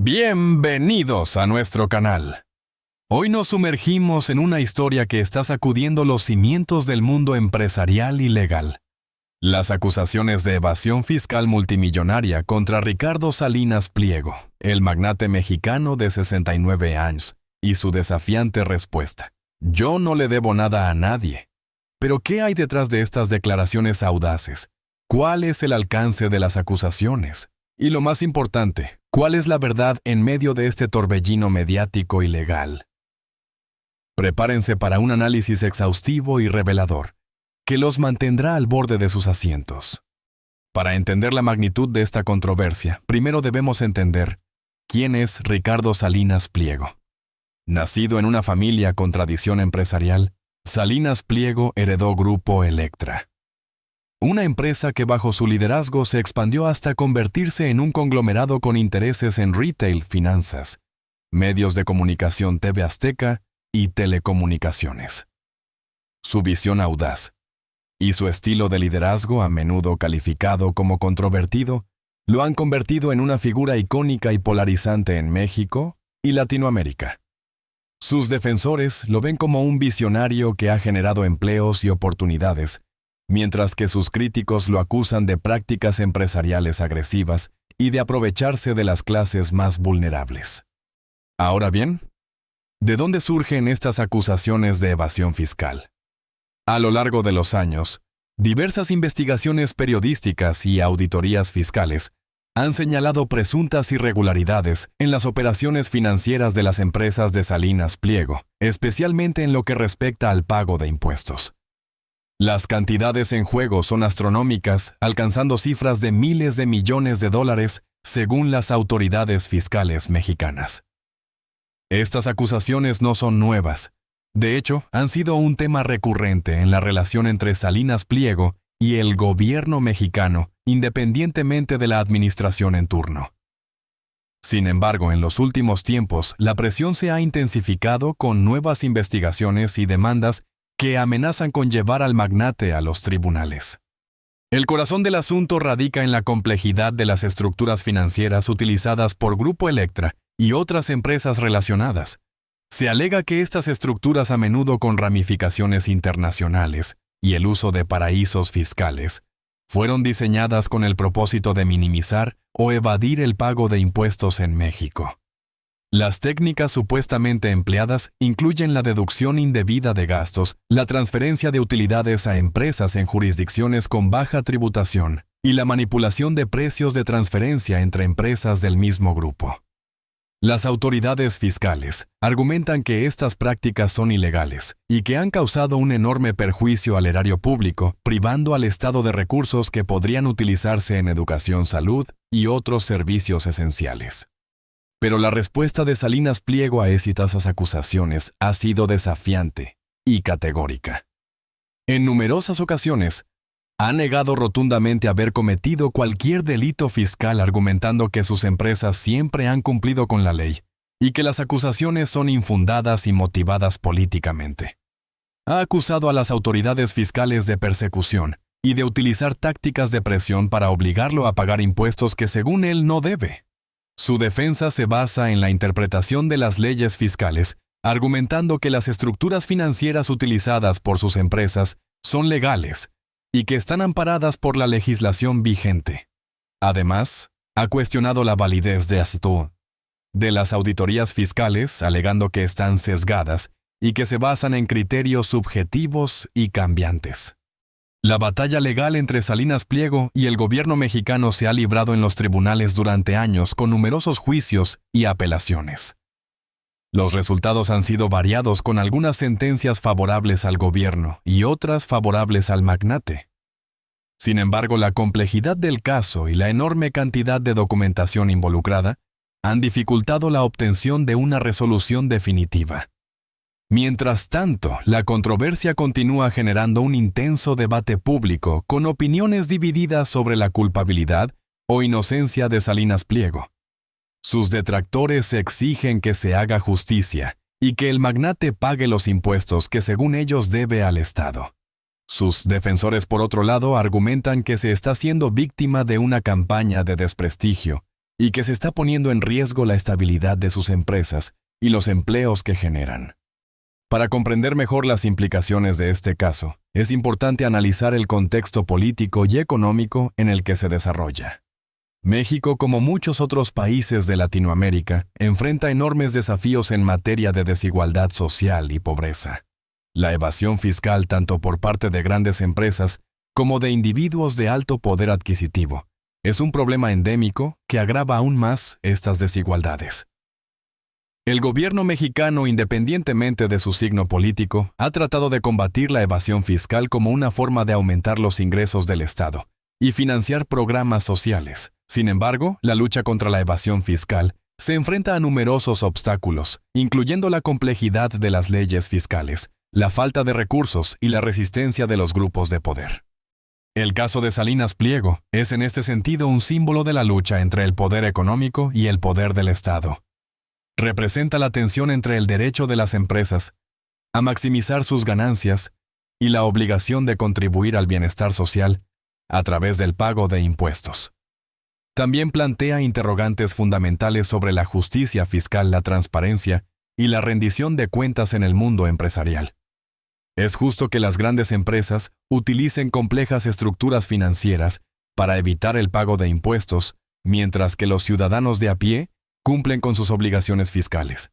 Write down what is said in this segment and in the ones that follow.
Bienvenidos a nuestro canal. Hoy nos sumergimos en una historia que está sacudiendo los cimientos del mundo empresarial y legal. Las acusaciones de evasión fiscal multimillonaria contra Ricardo Salinas Pliego, el magnate mexicano de 69 años, y su desafiante respuesta: yo no le debo nada a nadie. Pero ¿qué hay detrás de estas declaraciones audaces? ¿Cuál es el alcance de las acusaciones? Y lo más importante, ¿cuál es la verdad en medio de este torbellino mediático y legal? Prepárense para un análisis exhaustivo y revelador, que los mantendrá al borde de sus asientos. Para entender la magnitud de esta controversia, primero debemos entender quién es Ricardo Salinas Pliego. Nacido en una familia con tradición empresarial, Salinas Pliego heredó Grupo Electra, una empresa que bajo su liderazgo se expandió hasta convertirse en un conglomerado con intereses en retail, finanzas, medios de comunicación TV Azteca y telecomunicaciones. Su visión audaz y su estilo de liderazgo, a menudo calificado como controvertido, lo han convertido en una figura icónica y polarizante en México y Latinoamérica. Sus defensores lo ven como un visionario que ha generado empleos y oportunidades, mientras que sus críticos lo acusan de prácticas empresariales agresivas y de aprovecharse de las clases más vulnerables. Ahora bien, ¿de dónde surgen estas acusaciones de evasión fiscal? A lo largo de los años, diversas investigaciones periodísticas y auditorías fiscales han señalado presuntas irregularidades en las operaciones financieras de las empresas de Salinas Pliego, especialmente en lo que respecta al pago de impuestos. Las cantidades en juego son astronómicas, alcanzando cifras de miles de millones de dólares según las autoridades fiscales mexicanas. Estas acusaciones no son nuevas. De hecho, han sido un tema recurrente en la relación entre Salinas Pliego y el gobierno mexicano, independientemente de la administración en turno. Sin embargo, en los últimos tiempos, la presión se ha intensificado con nuevas investigaciones y demandas que amenazan con llevar al magnate a los tribunales. El corazón del asunto radica en la complejidad de las estructuras financieras utilizadas por Grupo Electra y otras empresas relacionadas. Se alega que estas estructuras, a menudo con ramificaciones internacionales y el uso de paraísos fiscales, fueron diseñadas con el propósito de minimizar o evadir el pago de impuestos en México. Las técnicas supuestamente empleadas incluyen la deducción indebida de gastos, la transferencia de utilidades a empresas en jurisdicciones con baja tributación y la manipulación de precios de transferencia entre empresas del mismo grupo. Las autoridades fiscales argumentan que estas prácticas son ilegales y que han causado un enorme perjuicio al erario público, privando al Estado de recursos que podrían utilizarse en educación, salud y otros servicios esenciales. Pero la respuesta de Salinas Pliego a esas acusaciones ha sido desafiante y categórica. En numerosas ocasiones, ha negado rotundamente haber cometido cualquier delito fiscal, argumentando que sus empresas siempre han cumplido con la ley y que las acusaciones son infundadas y motivadas políticamente. Ha acusado a las autoridades fiscales de persecución y de utilizar tácticas de presión para obligarlo a pagar impuestos que según él no debe. Su defensa se basa en la interpretación de las leyes fiscales, argumentando que las estructuras financieras utilizadas por sus empresas son legales y que están amparadas por la legislación vigente. Además, ha cuestionado la validez de las auditorías fiscales, alegando que están sesgadas y que se basan en criterios subjetivos y cambiantes. La batalla legal entre Salinas Pliego y el gobierno mexicano se ha librado en los tribunales durante años con numerosos juicios y apelaciones. Los resultados han sido variados, con algunas sentencias favorables al gobierno y otras favorables al magnate. Sin embargo, la complejidad del caso y la enorme cantidad de documentación involucrada han dificultado la obtención de una resolución definitiva. Mientras tanto, la controversia continúa generando un intenso debate público con opiniones divididas sobre la culpabilidad o inocencia de Salinas Pliego. Sus detractores exigen que se haga justicia y que el magnate pague los impuestos que según ellos debe al Estado. Sus defensores, por otro lado, argumentan que se está siendo víctima de una campaña de desprestigio y que se está poniendo en riesgo la estabilidad de sus empresas y los empleos que generan. Para comprender mejor las implicaciones de este caso, es importante analizar el contexto político y económico en el que se desarrolla. México, como muchos otros países de Latinoamérica, enfrenta enormes desafíos en materia de desigualdad social y pobreza. La evasión fiscal tanto por parte de grandes empresas como de individuos de alto poder adquisitivo es un problema endémico que agrava aún más estas desigualdades. El gobierno mexicano, independientemente de su signo político, ha tratado de combatir la evasión fiscal como una forma de aumentar los ingresos del Estado y financiar programas sociales. Sin embargo, la lucha contra la evasión fiscal se enfrenta a numerosos obstáculos, incluyendo la complejidad de las leyes fiscales, la falta de recursos y la resistencia de los grupos de poder. El caso de Salinas Pliego es en este sentido un símbolo de la lucha entre el poder económico y el poder del Estado. Representa la tensión entre el derecho de las empresas a maximizar sus ganancias y la obligación de contribuir al bienestar social a través del pago de impuestos. También plantea interrogantes fundamentales sobre la justicia fiscal, la transparencia y la rendición de cuentas en el mundo empresarial. Es justo que las grandes empresas utilicen complejas estructuras financieras para evitar el pago de impuestos, mientras que los ciudadanos de a pie cumplen con sus obligaciones fiscales.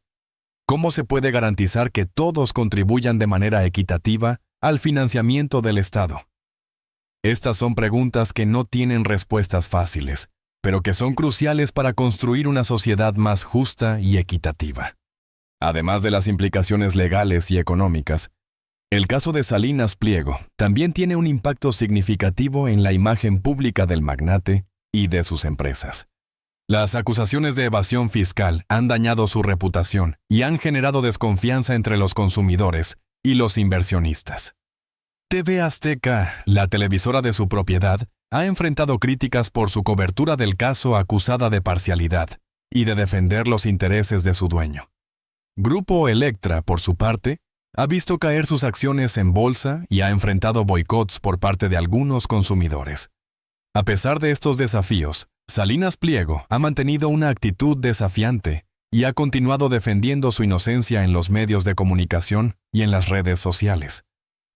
¿Cómo se puede garantizar que todos contribuyan de manera equitativa al financiamiento del Estado? Estas son preguntas que no tienen respuestas fáciles, pero que son cruciales para construir una sociedad más justa y equitativa. Además de las implicaciones legales y económicas, el caso de Salinas Pliego también tiene un impacto significativo en la imagen pública del magnate y de sus empresas. Las acusaciones de evasión fiscal han dañado su reputación y han generado desconfianza entre los consumidores y los inversionistas. TV Azteca, la televisora de su propiedad, ha enfrentado críticas por su cobertura del caso acusada de parcialidad y de defender los intereses de su dueño. Grupo Electra, por su parte, ha visto caer sus acciones en bolsa y ha enfrentado boicots por parte de algunos consumidores. A pesar de estos desafíos, Salinas Pliego ha mantenido una actitud desafiante y ha continuado defendiendo su inocencia en los medios de comunicación y en las redes sociales.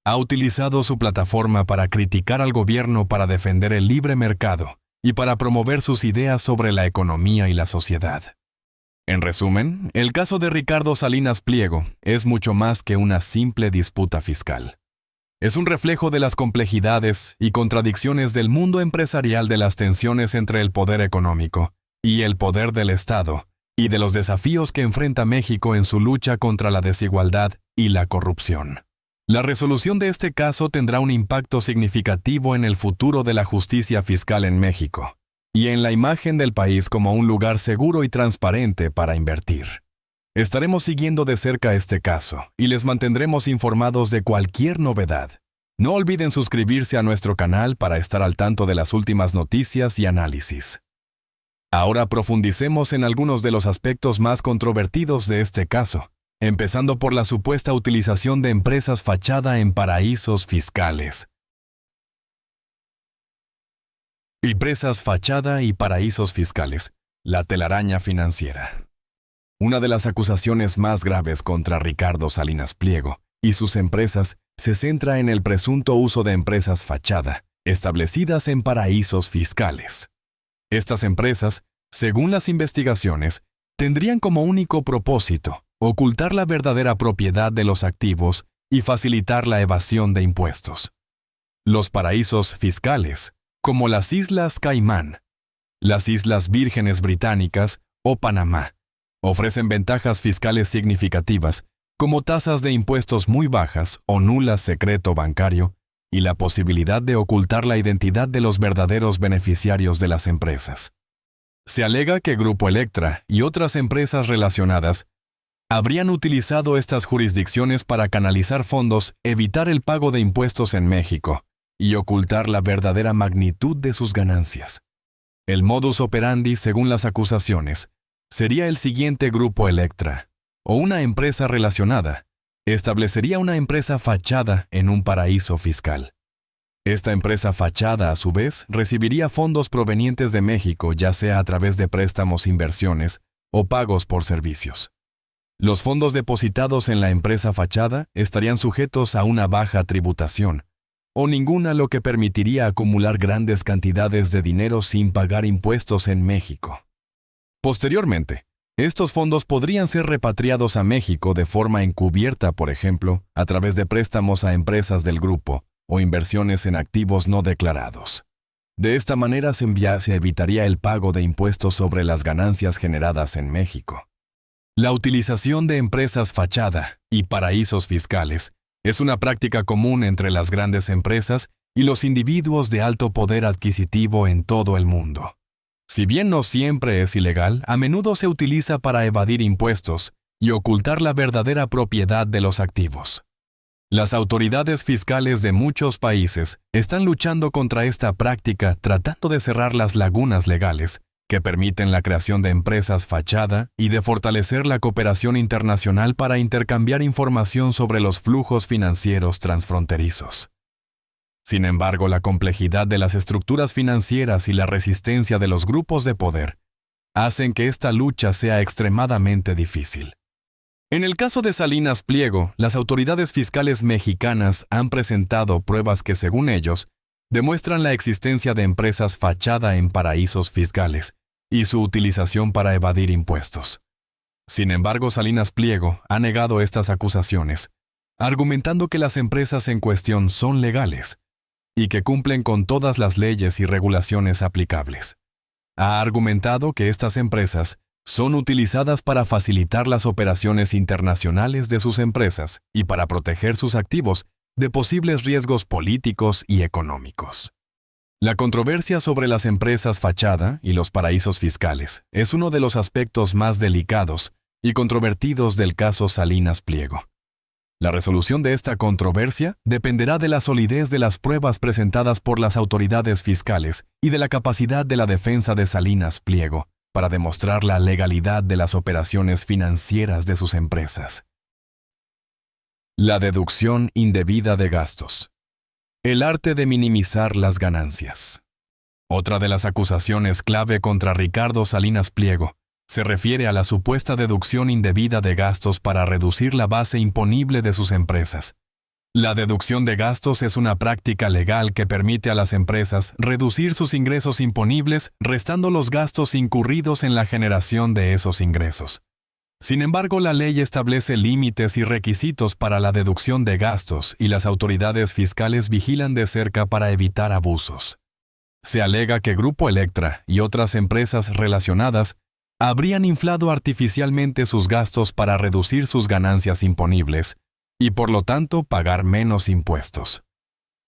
Ha utilizado su plataforma para criticar al gobierno, para defender el libre mercado y para promover sus ideas sobre la economía y la sociedad. En resumen, el caso de Ricardo Salinas Pliego es mucho más que una simple disputa fiscal. Es un reflejo de las complejidades y contradicciones del mundo empresarial, de las tensiones entre el poder económico y el poder del Estado, y de los desafíos que enfrenta México en su lucha contra la desigualdad y la corrupción. La resolución de este caso tendrá un impacto significativo en el futuro de la justicia fiscal en México y en la imagen del país como un lugar seguro y transparente para invertir. Estaremos siguiendo de cerca este caso y les mantendremos informados de cualquier novedad. No olviden suscribirse a nuestro canal para estar al tanto de las últimas noticias y análisis. Ahora profundicemos en algunos de los aspectos más controvertidos de este caso, empezando por la supuesta utilización de empresas fachada en paraísos fiscales. Empresas fachada y paraísos fiscales, la telaraña financiera. Una de las acusaciones más graves contra Ricardo Salinas Pliego y sus empresas se centra en el presunto uso de empresas fachada, establecidas en paraísos fiscales. Estas empresas, según las investigaciones, tendrían como único propósito ocultar la verdadera propiedad de los activos y facilitar la evasión de impuestos. Los paraísos fiscales, como las Islas Caimán, las Islas Vírgenes Británicas o Panamá, ofrecen ventajas fiscales significativas, como tasas de impuestos muy bajas o nulas, secreto bancario, y la posibilidad de ocultar la identidad de los verdaderos beneficiarios de las empresas. Se alega que Grupo Electra y otras empresas relacionadas habrían utilizado estas jurisdicciones para canalizar fondos, evitar el pago de impuestos en México y ocultar la verdadera magnitud de sus ganancias. El modus operandi, según las acusaciones, sería el siguiente: Grupo Electra, o una empresa relacionada, establecería una empresa fachada en un paraíso fiscal. Esta empresa fachada, a su vez, recibiría fondos provenientes de México, ya sea a través de préstamos, inversiones o pagos por servicios. Los fondos depositados en la empresa fachada estarían sujetos a una baja tributación, o ninguna, lo que permitiría acumular grandes cantidades de dinero sin pagar impuestos en México. Posteriormente, estos fondos podrían ser repatriados a México de forma encubierta, por ejemplo, a través de préstamos a empresas del grupo o inversiones en activos no declarados. De esta manera se evitaría el pago de impuestos sobre las ganancias generadas en México. La utilización de empresas fachada y paraísos fiscales es una práctica común entre las grandes empresas y los individuos de alto poder adquisitivo en todo el mundo. Si bien no siempre es ilegal, a menudo se utiliza para evadir impuestos y ocultar la verdadera propiedad de los activos. Las autoridades fiscales de muchos países están luchando contra esta práctica, tratando de cerrar las lagunas legales que permiten la creación de empresas fachada y de fortalecer la cooperación internacional para intercambiar información sobre los flujos financieros transfronterizos. Sin embargo, la complejidad de las estructuras financieras y la resistencia de los grupos de poder hacen que esta lucha sea extremadamente difícil. En el caso de Salinas Pliego, las autoridades fiscales mexicanas han presentado pruebas que, según ellos, demuestran la existencia de empresas fachada en paraísos fiscales y su utilización para evadir impuestos. Sin embargo, Salinas Pliego ha negado estas acusaciones, argumentando que las empresas en cuestión son legales y que cumplen con todas las leyes y regulaciones aplicables. Ha argumentado que estas empresas son utilizadas para facilitar las operaciones internacionales de sus empresas y para proteger sus activos de posibles riesgos políticos y económicos. La controversia sobre las empresas fachada y los paraísos fiscales es uno de los aspectos más delicados y controvertidos del caso Salinas Pliego. La resolución de esta controversia dependerá de la solidez de las pruebas presentadas por las autoridades fiscales y de la capacidad de la defensa de Salinas Pliego para demostrar la legalidad de las operaciones financieras de sus empresas. La deducción indebida de gastos. El arte de minimizar las ganancias. Otra de las acusaciones clave contra Ricardo Salinas Pliego se refiere a la supuesta deducción indebida de gastos para reducir la base imponible de sus empresas. La deducción de gastos es una práctica legal que permite a las empresas reducir sus ingresos imponibles, restando los gastos incurridos en la generación de esos ingresos. Sin embargo, la ley establece límites y requisitos para la deducción de gastos y las autoridades fiscales vigilan de cerca para evitar abusos. Se alega que Grupo Electra y otras empresas relacionadas habrían inflado artificialmente sus gastos para reducir sus ganancias imponibles y por lo tanto pagar menos impuestos.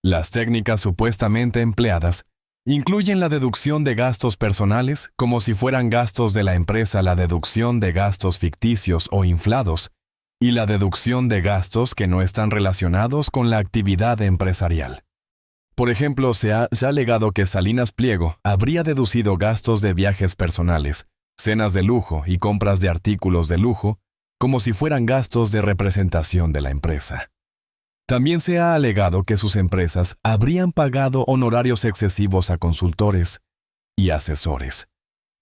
Las técnicas supuestamente empleadas incluyen la deducción de gastos personales como si fueran gastos de la empresa, la deducción de gastos ficticios o inflados y la deducción de gastos que no están relacionados con la actividad empresarial. Por ejemplo, se ha alegado que Salinas Pliego habría deducido gastos de viajes personales, cenas de lujo y compras de artículos de lujo como si fueran gastos de representación de la empresa. También se ha alegado que sus empresas habrían pagado honorarios excesivos a consultores y asesores,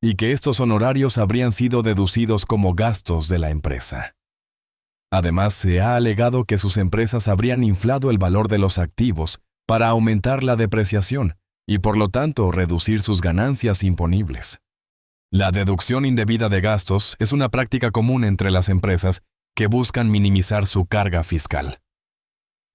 y que estos honorarios habrían sido deducidos como gastos de la empresa. Además, se ha alegado que sus empresas habrían inflado el valor de los activos para aumentar la depreciación y, por lo tanto, reducir sus ganancias imponibles. La deducción indebida de gastos es una práctica común entre las empresas que buscan minimizar su carga fiscal.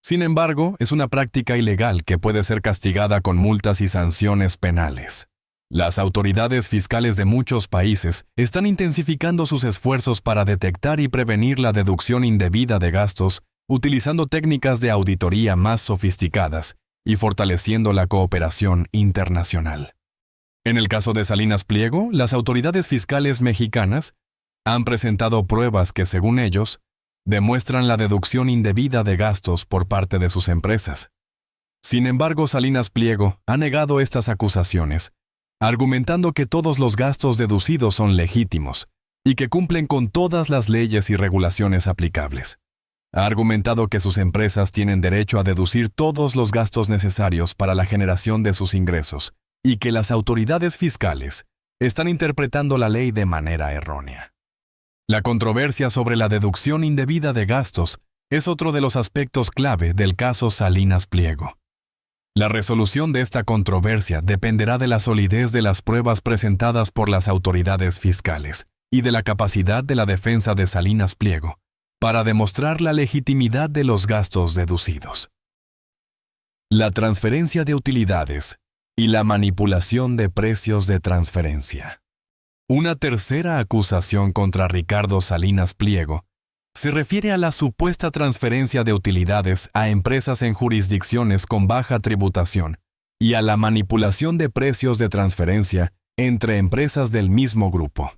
Sin embargo, es una práctica ilegal que puede ser castigada con multas y sanciones penales. Las autoridades fiscales de muchos países están intensificando sus esfuerzos para detectar y prevenir la deducción indebida de gastos, utilizando técnicas de auditoría más sofisticadas y fortaleciendo la cooperación internacional. En el caso de Salinas Pliego, las autoridades fiscales mexicanas han presentado pruebas que, según ellos, demuestran la deducción indebida de gastos por parte de sus empresas. Sin embargo, Salinas Pliego ha negado estas acusaciones, argumentando que todos los gastos deducidos son legítimos y que cumplen con todas las leyes y regulaciones aplicables. Ha argumentado que sus empresas tienen derecho a deducir todos los gastos necesarios para la generación de sus ingresos y que las autoridades fiscales están interpretando la ley de manera errónea. La controversia sobre la deducción indebida de gastos es otro de los aspectos clave del caso Salinas Pliego. La resolución de esta controversia dependerá de la solidez de las pruebas presentadas por las autoridades fiscales y de la capacidad de la defensa de Salinas Pliego para demostrar la legitimidad de los gastos deducidos. La transferencia de utilidades y la manipulación de precios de transferencia. Una tercera acusación contra Ricardo Salinas Pliego se refiere a la supuesta transferencia de utilidades a empresas en jurisdicciones con baja tributación y a la manipulación de precios de transferencia entre empresas del mismo grupo.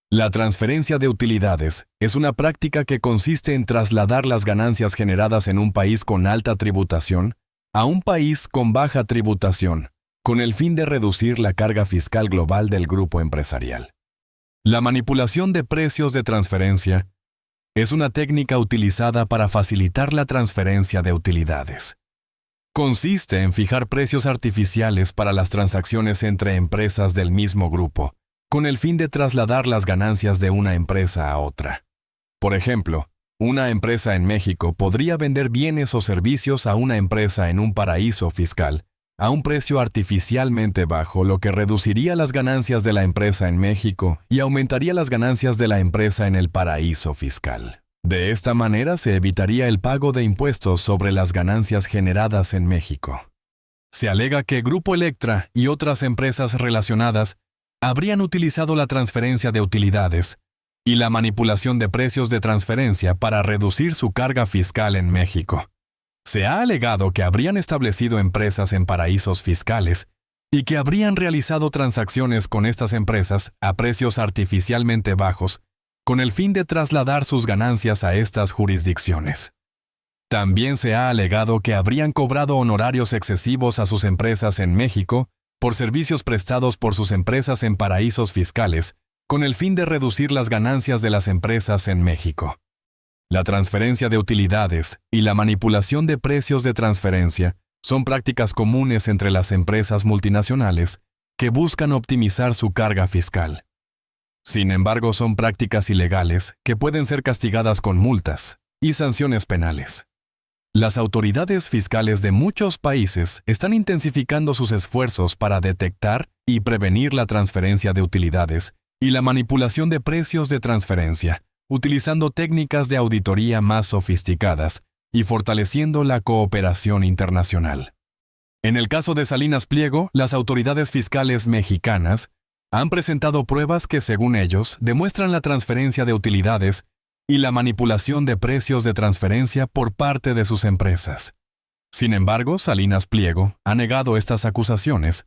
La transferencia de utilidades es una práctica que consiste en trasladar las ganancias generadas en un país con alta tributación a un país con baja tributación, con el fin de reducir la carga fiscal global del grupo empresarial. La manipulación de precios de transferencia es una técnica utilizada para facilitar la transferencia de utilidades. Consiste en fijar precios artificiales para las transacciones entre empresas del mismo grupo, con el fin de trasladar las ganancias de una empresa a otra. Por ejemplo, una empresa en México podría vender bienes o servicios a una empresa en un paraíso fiscal a un precio artificialmente bajo, lo que reduciría las ganancias de la empresa en México y aumentaría las ganancias de la empresa en el paraíso fiscal. De esta manera se evitaría el pago de impuestos sobre las ganancias generadas en México. Se alega que Grupo Electra y otras empresas relacionadas habrían utilizado la transferencia de utilidades y la manipulación de precios de transferencia para reducir su carga fiscal en México. Se ha alegado que habrían establecido empresas en paraísos fiscales y que habrían realizado transacciones con estas empresas a precios artificialmente bajos con el fin de trasladar sus ganancias a estas jurisdicciones. También se ha alegado que habrían cobrado honorarios excesivos a sus empresas en México por servicios prestados por sus empresas en paraísos fiscales, con el fin de reducir las ganancias de las empresas en México. La transferencia de utilidades y la manipulación de precios de transferencia son prácticas comunes entre las empresas multinacionales que buscan optimizar su carga fiscal. Sin embargo, son prácticas ilegales que pueden ser castigadas con multas y sanciones penales. Las autoridades fiscales de muchos países están intensificando sus esfuerzos para detectar y prevenir la transferencia de utilidades y la manipulación de precios de transferencia, utilizando técnicas de auditoría más sofisticadas y fortaleciendo la cooperación internacional. En el caso de Salinas Pliego, las autoridades fiscales mexicanas han presentado pruebas que, según ellos, demuestran la transferencia de utilidades y la manipulación de precios de transferencia por parte de sus empresas. Sin embargo, Salinas Pliego ha negado estas acusaciones,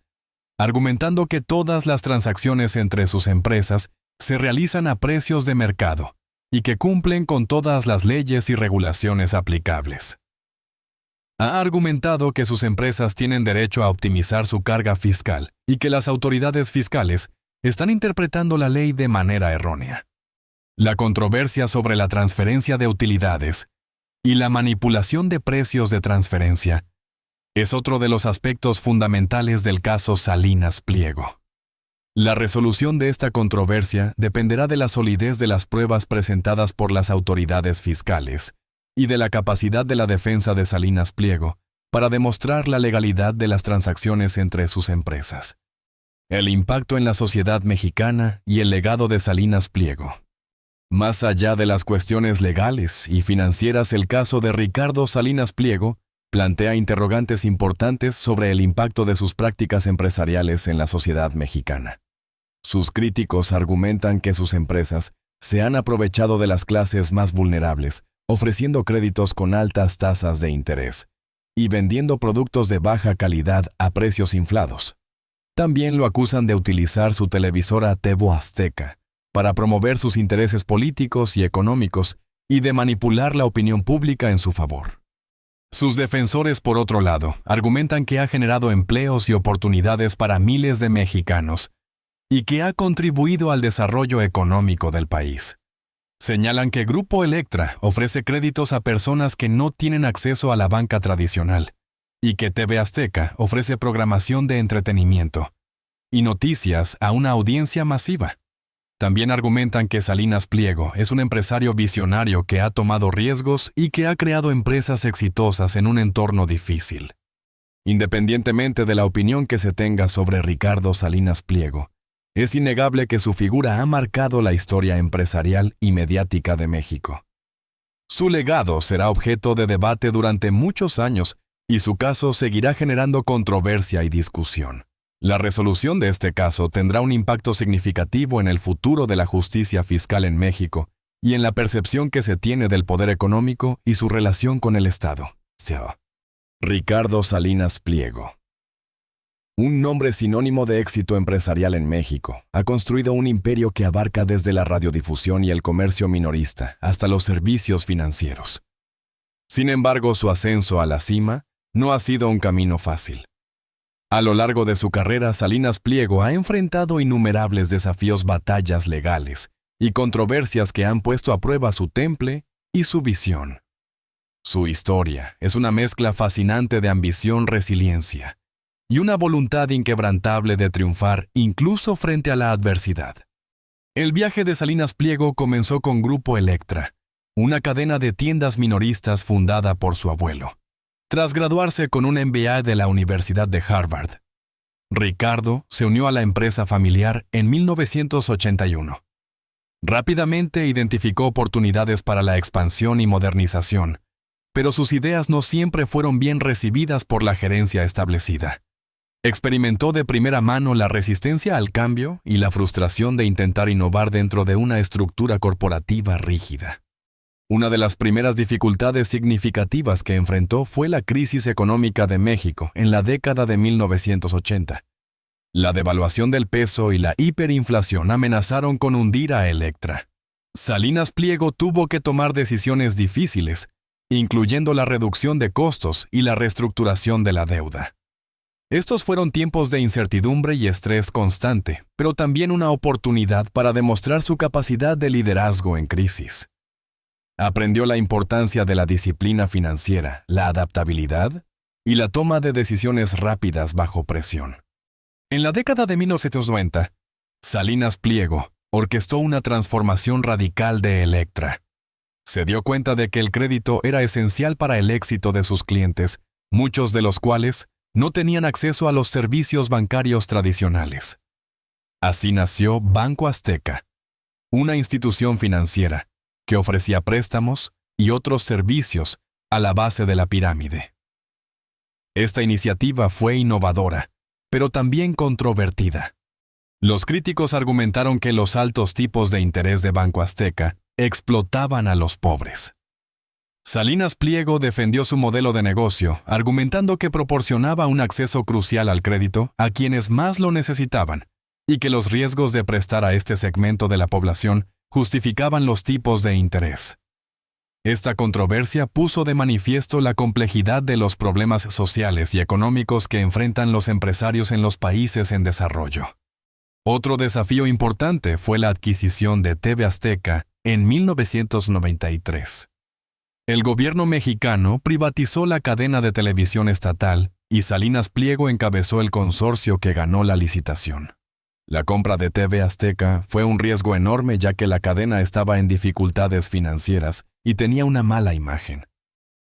argumentando que todas las transacciones entre sus empresas se realizan a precios de mercado y que cumplen con todas las leyes y regulaciones aplicables. Ha argumentado que sus empresas tienen derecho a optimizar su carga fiscal y que las autoridades fiscales están interpretando la ley de manera errónea. La controversia sobre la transferencia de utilidades y la manipulación de precios de transferencia es otro de los aspectos fundamentales del caso Salinas Pliego. La resolución de esta controversia dependerá de la solidez de las pruebas presentadas por las autoridades fiscales y de la capacidad de la defensa de Salinas Pliego para demostrar la legalidad de las transacciones entre sus empresas. El impacto en la sociedad mexicana y el legado de Salinas Pliego. Más allá de las cuestiones legales y financieras, el caso de Ricardo Salinas Pliego plantea interrogantes importantes sobre el impacto de sus prácticas empresariales en la sociedad mexicana. Sus críticos argumentan que sus empresas se han aprovechado de las clases más vulnerables, ofreciendo créditos con altas tasas de interés y vendiendo productos de baja calidad a precios inflados. También lo acusan de utilizar su televisora TV Azteca para promover sus intereses políticos y económicos y de manipular la opinión pública en su favor. Sus defensores, por otro lado, argumentan que ha generado empleos y oportunidades para miles de mexicanos y que ha contribuido al desarrollo económico del país. Señalan que Grupo Electra ofrece créditos a personas que no tienen acceso a la banca tradicional y que TV Azteca ofrece programación de entretenimiento y noticias a una audiencia masiva. También argumentan que Salinas Pliego es un empresario visionario que ha tomado riesgos y que ha creado empresas exitosas en un entorno difícil. Independientemente de la opinión que se tenga sobre Ricardo Salinas Pliego, es innegable que su figura ha marcado la historia empresarial y mediática de México. Su legado será objeto de debate durante muchos años y su caso seguirá generando controversia y discusión. La resolución de este caso tendrá un impacto significativo en el futuro de la justicia fiscal en México y en la percepción que se tiene del poder económico y su relación con el Estado. Ricardo Salinas Pliego. Un nombre sinónimo de éxito empresarial en México, ha construido un imperio que abarca desde la radiodifusión y el comercio minorista hasta los servicios financieros. Sin embargo, su ascenso a la cima no ha sido un camino fácil. A lo largo de su carrera, Salinas Pliego ha enfrentado innumerables desafíos, batallas legales y controversias que han puesto a prueba su temple y su visión. Su historia es una mezcla fascinante de ambición, resiliencia y una voluntad inquebrantable de triunfar incluso frente a la adversidad. El viaje de Salinas Pliego comenzó con Grupo Electra, una cadena de tiendas minoristas fundada por su abuelo. Tras graduarse con un MBA de la Universidad de Harvard, Ricardo se unió a la empresa familiar en 1981. Rápidamente identificó oportunidades para la expansión y modernización, pero sus ideas no siempre fueron bien recibidas por la gerencia establecida. Experimentó de primera mano la resistencia al cambio y la frustración de intentar innovar dentro de una estructura corporativa rígida. Una de las primeras dificultades significativas que enfrentó fue la crisis económica de México en la década de 1980. La devaluación del peso y la hiperinflación amenazaron con hundir a Electra. Salinas Pliego tuvo que tomar decisiones difíciles, incluyendo la reducción de costos y la reestructuración de la deuda. Estos fueron tiempos de incertidumbre y estrés constante, pero también una oportunidad para demostrar su capacidad de liderazgo en crisis. Aprendió la importancia de la disciplina financiera, la adaptabilidad y la toma de decisiones rápidas bajo presión. En la década de 1990, Salinas Pliego orquestó una transformación radical de Electra. Se dio cuenta de que el crédito era esencial para el éxito de sus clientes, muchos de los cuales no tenían acceso a los servicios bancarios tradicionales. Así nació Banco Azteca, una institución financiera que ofrecía préstamos y otros servicios a la base de la pirámide. Esta iniciativa fue innovadora, pero también controvertida. Los críticos argumentaron que los altos tipos de interés de Banco Azteca explotaban a los pobres. Salinas Pliego defendió su modelo de negocio, argumentando que proporcionaba un acceso crucial al crédito a quienes más lo necesitaban y que los riesgos de prestar a este segmento de la población justificaban los tipos de interés. Esta controversia puso de manifiesto la complejidad de los problemas sociales y económicos que enfrentan los empresarios en los países en desarrollo. Otro desafío importante fue la adquisición de TV Azteca en 1993. El gobierno mexicano privatizó la cadena de televisión estatal y Salinas Pliego encabezó el consorcio que ganó la licitación. La compra de TV Azteca fue un riesgo enorme ya que la cadena estaba en dificultades financieras y tenía una mala imagen.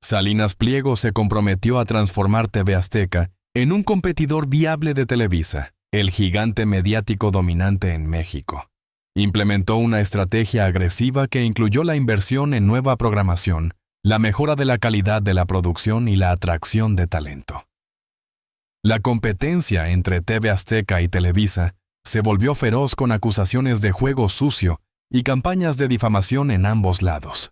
Salinas Pliego se comprometió a transformar TV Azteca en un competidor viable de Televisa, el gigante mediático dominante en México. Implementó una estrategia agresiva que incluyó la inversión en nueva programación, la mejora de la calidad de la producción y la atracción de talento. La competencia entre TV Azteca y Televisa se volvió feroz con acusaciones de juego sucio y campañas de difamación en ambos lados.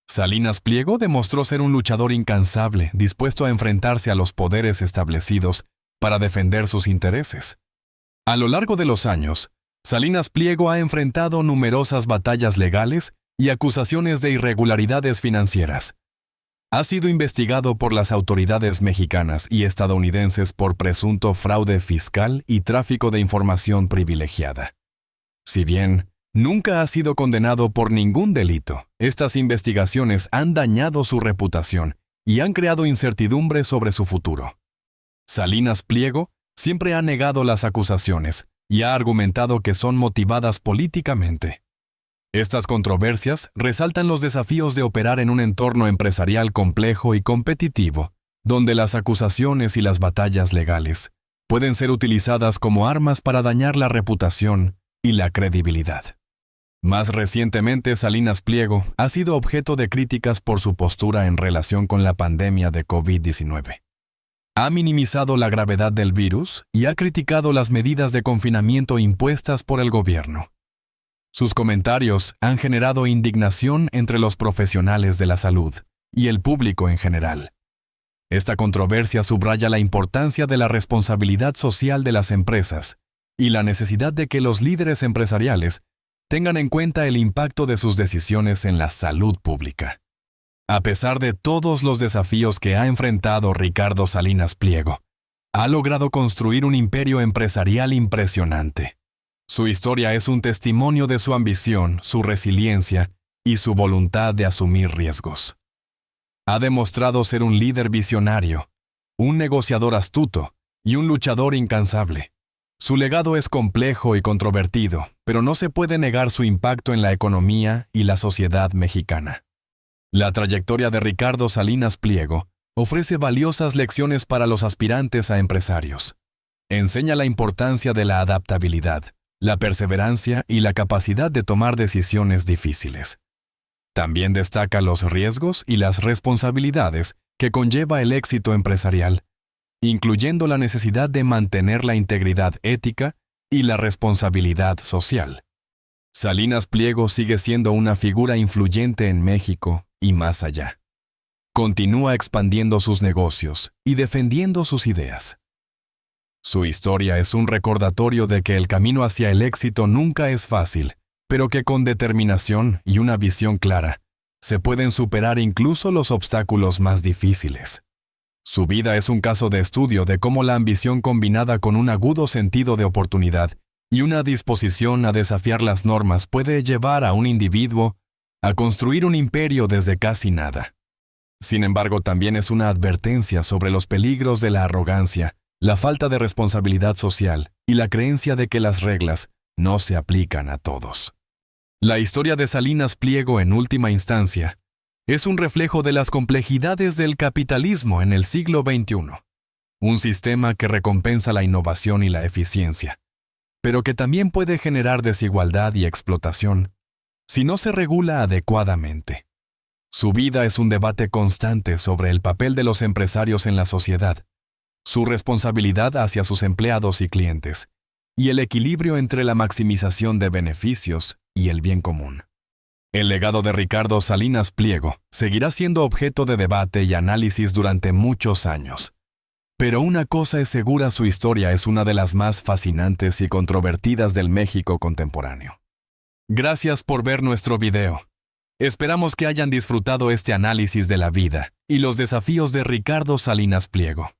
Salinas Pliego demostró ser un luchador incansable, dispuesto a enfrentarse a los poderes establecidos para defender sus intereses. A lo largo de los años, Salinas Pliego ha enfrentado numerosas batallas legales y acusaciones de irregularidades financieras. Ha sido investigado por las autoridades mexicanas y estadounidenses por presunto fraude fiscal y tráfico de información privilegiada. Si bien Nunca ha sido condenado por ningún delito. Estas investigaciones han dañado su reputación y han creado incertidumbre sobre su futuro. Salinas Pliego siempre ha negado las acusaciones y ha argumentado que son motivadas políticamente. Estas controversias resaltan los desafíos de operar en un entorno empresarial complejo y competitivo, donde las acusaciones y las batallas legales pueden ser utilizadas como armas para dañar la reputación y la credibilidad. Más recientemente, Salinas Pliego ha sido objeto de críticas por su postura en relación con la pandemia de COVID-19. Ha minimizado la gravedad del virus y ha criticado las medidas de confinamiento impuestas por el gobierno. Sus comentarios han generado indignación entre los profesionales de la salud y el público en general. Esta controversia subraya la importancia de la responsabilidad social de las empresas y la necesidad de que los líderes empresariales tengan en cuenta el impacto de sus decisiones en la salud pública. A pesar de todos los desafíos que ha enfrentado Ricardo Salinas Pliego, ha logrado construir un imperio empresarial impresionante. Su historia es un testimonio de su ambición, su resiliencia y su voluntad de asumir riesgos. Ha demostrado ser un líder visionario, un negociador astuto y un luchador incansable. Su legado es complejo y controvertido, pero no se puede negar su impacto en la economía y la sociedad mexicana. La trayectoria de Ricardo Salinas Pliego ofrece valiosas lecciones para los aspirantes a empresarios. Enseña la importancia de la adaptabilidad, la perseverancia y la capacidad de tomar decisiones difíciles. También destaca los riesgos y las responsabilidades que conlleva el éxito empresarial, incluyendo la necesidad de mantener la integridad ética y la responsabilidad social. Salinas Pliego sigue siendo una figura influyente en México y más allá. Continúa expandiendo sus negocios y defendiendo sus ideas. Su historia es un recordatorio de que el camino hacia el éxito nunca es fácil, pero que con determinación y una visión clara, se pueden superar incluso los obstáculos más difíciles. Su vida es un caso de estudio de cómo la ambición combinada con un agudo sentido de oportunidad y una disposición a desafiar las normas puede llevar a un individuo a construir un imperio desde casi nada. Sin embargo, también es una advertencia sobre los peligros de la arrogancia, la falta de responsabilidad social y la creencia de que las reglas no se aplican a todos. La historia de Salinas Pliego, en última instancia, es un reflejo de las complejidades del capitalismo en el siglo XXI, un sistema que recompensa la innovación y la eficiencia, pero que también puede generar desigualdad y explotación si no se regula adecuadamente. Su vida es un debate constante sobre el papel de los empresarios en la sociedad, su responsabilidad hacia sus empleados y clientes, y el equilibrio entre la maximización de beneficios y el bien común. El legado de Ricardo Salinas Pliego seguirá siendo objeto de debate y análisis durante muchos años. Pero una cosa es segura: su historia es una de las más fascinantes y controvertidas del México contemporáneo. Gracias por ver nuestro video. Esperamos que hayan disfrutado este análisis de la vida y los desafíos de Ricardo Salinas Pliego.